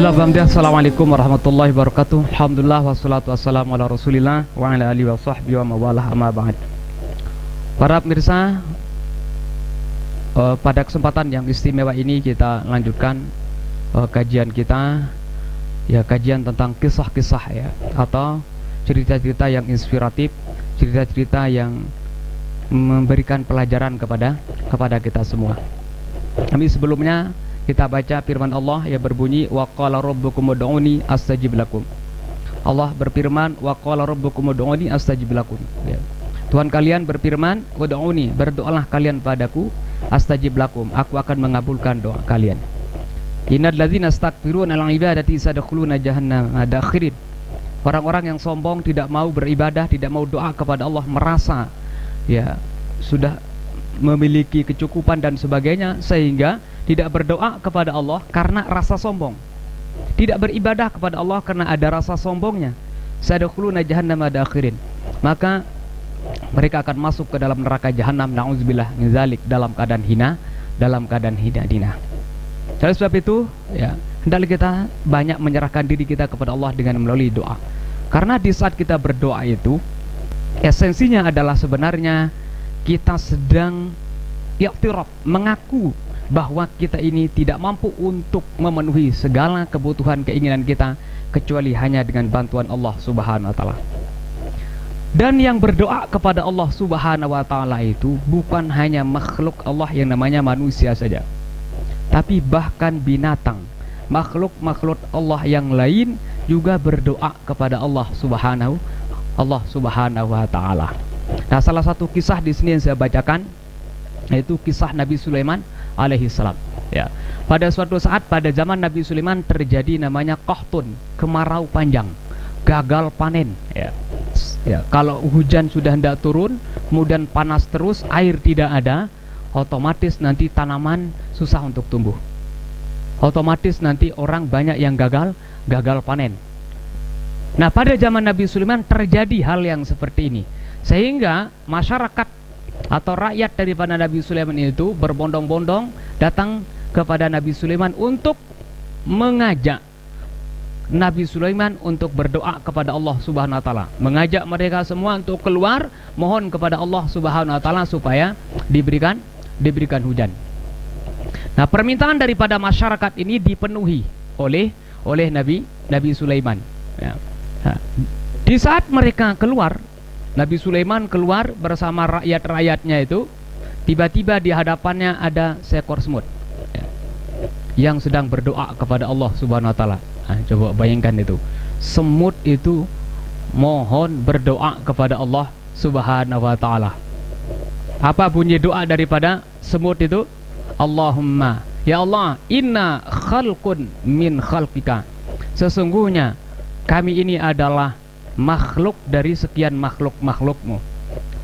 Bismillahirrahmanirrahim. Assalamualaikum warahmatullahi wabarakatuh. Alhamdulillah wassalatu wassalamu ala rasulillah wa ala alihi wa sahbihi wa mawalah amma ba'd. Para pemirsa, pada kesempatan yang istimewa ini kita lanjutkan kajian kita, ya, kajian tentang kisah-kisah, ya, atau cerita-cerita yang inspiratif, cerita-cerita yang memberikan pelajaran kepada kita semua. Kami sebelumnya kita baca firman Allah yang berbunyi wa qala rabbukum ud'uni astajib lakum. Allah berfirman wa qala rabbukum ud'uni astajib lakum, ya. Tuhan kalian berfirman ud'uni, berdoalah kalian padaku, astajib lakum, aku akan mengabulkan doa kalian. Innal ladzina astakbiruna an ibadati sadkhuluna jahannama dakhirin. Orang-orang yang sombong, tidak mau beribadah, tidak mau doa kepada Allah, merasa, ya, sudah memiliki kecukupan dan sebagainya, sehingga tidak berdoa kepada Allah karena rasa sombong, tidak beribadah kepada Allah karena ada rasa sombongnya. Sadkhuluna jahannama dakhirin, maka mereka akan masuk ke dalam neraka jahanam, na'udzubillah min dzalik, dalam keadaan hina, dalam keadaan hina. Oleh sebab itu, ya, hendaklah kita banyak menyerahkan diri kita kepada Allah dengan melalui doa. Karena di saat kita berdoa itu, esensinya adalah sebenarnya kita sedang i'tiraf, mengaku bahwa kita ini tidak mampu untuk memenuhi segala kebutuhan keinginan kita kecuali hanya dengan bantuan Allah Subhanahu wa taala. Dan yang berdoa kepada Allah Subhanahu wa taala itu bukan hanya makhluk Allah yang namanya manusia saja, tapi bahkan binatang, makhluk Allah yang lain juga berdoa kepada Allah Subhanahu wa taala. Nah, salah satu kisah di sini yang saya bacakan yaitu kisah Nabi Sulaiman alaihi salam, ya. Pada suatu saat pada zaman Nabi Sulaiman terjadi namanya qahtun, kemarau panjang, gagal panen, ya. Ya, kalau hujan sudah hendak turun, kemudian panas terus, air tidak ada, otomatis nanti tanaman susah untuk tumbuh. Otomatis nanti orang banyak yang gagal panen. Nah, pada zaman Nabi Sulaiman terjadi hal yang seperti ini, sehingga masyarakat atau rakyat daripada Nabi Sulaiman itu berbondong-bondong datang kepada Nabi Sulaiman untuk mengajak Nabi Sulaiman untuk berdoa kepada Allah Subhanahu wa taala, mengajak mereka semua untuk keluar mohon kepada Allah Subhanahu wa taala supaya diberikan hujan. Nah, permintaan daripada masyarakat ini dipenuhi oleh Nabi Sulaiman, ya. Nah, di saat mereka keluar, Nabi Sulaiman keluar bersama rakyat-rakyatnya itu, tiba-tiba di hadapannya ada seekor semut, ya, yang sedang berdoa kepada Allah Subhanahu wa taala. Nah, coba bayangkan itu, semut itu mohon berdoa kepada Allah Subhanahu wa taala. Apa bunyi doa daripada semut itu? Allahumma, ya Allah, inna khalqun min khalqika, sesungguhnya kami ini adalah makhluk dari sekian makhluk-makhlukmu.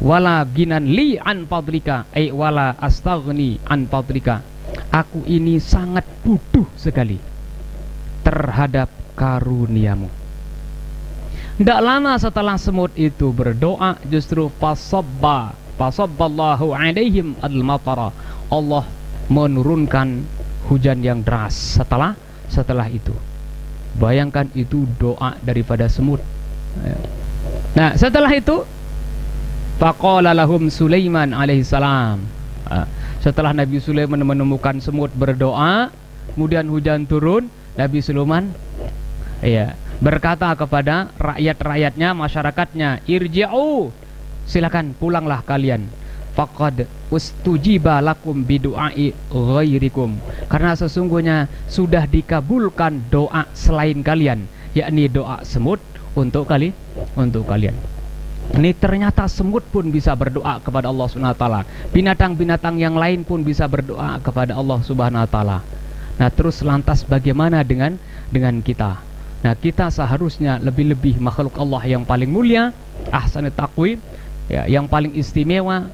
Wala ginan li an fadlika, ay wala astaghni an fadlika, aku ini sangat butuh sekali terhadap karuniamu. Tidak lama setelah semut itu berdoa, justru fasabballahu alaihim al-matara, Allah menurunkan hujan yang deras setelah itu. Bayangkan itu doa daripada semut. Nah, setelah itu faqala lahum Sulaiman alaihi salam, setelah Nabi Sulaiman menemukan semut berdoa, kemudian hujan turun, Nabi Sulaiman, ya, berkata kepada rakyat-rakyatnya, masyarakatnya, irji'u, silakan pulanglah kalian, faqad ustujiba lakum bidu'ai ghairikum, karena sesungguhnya sudah dikabulkan doa selain kalian, yakni doa semut untuk kalian. Ini ternyata semut pun bisa berdoa kepada Allah Subhanahu wa taala. Binatang-binatang yang lain pun bisa berdoa kepada Allah Subhanahu wa taala. Nah, terus lantas bagaimana dengan kita? Nah, kita seharusnya lebih-lebih makhluk Allah yang paling mulia, ahsanut taqwim, ya, yang paling istimewa,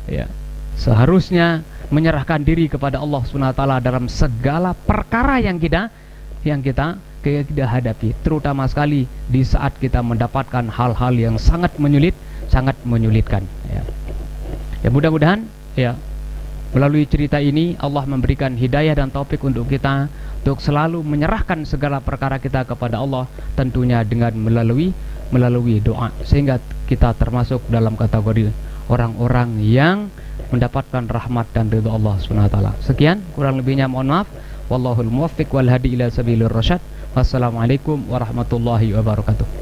ya, seharusnya menyerahkan diri kepada Allah Subhanahu wa taala dalam segala perkara yang kita hadapi, terutama sekali di saat kita mendapatkan hal-hal yang sangat menyulitkan, ya. Ya, mudah-mudahan, ya, melalui cerita ini Allah memberikan hidayah dan taufik untuk kita untuk selalu menyerahkan segala perkara kita kepada Allah, tentunya dengan melalui doa, sehingga kita termasuk dalam kategori orang-orang yang mendapatkan rahmat dan ridha Allah Subhanahu wa taala. Sekian, kurang lebihnya mohon maaf. Wallahul muwaffiq wal hadi ila sabilir rasyad. Wassalamualaikum warahmatullahi wabarakatuh.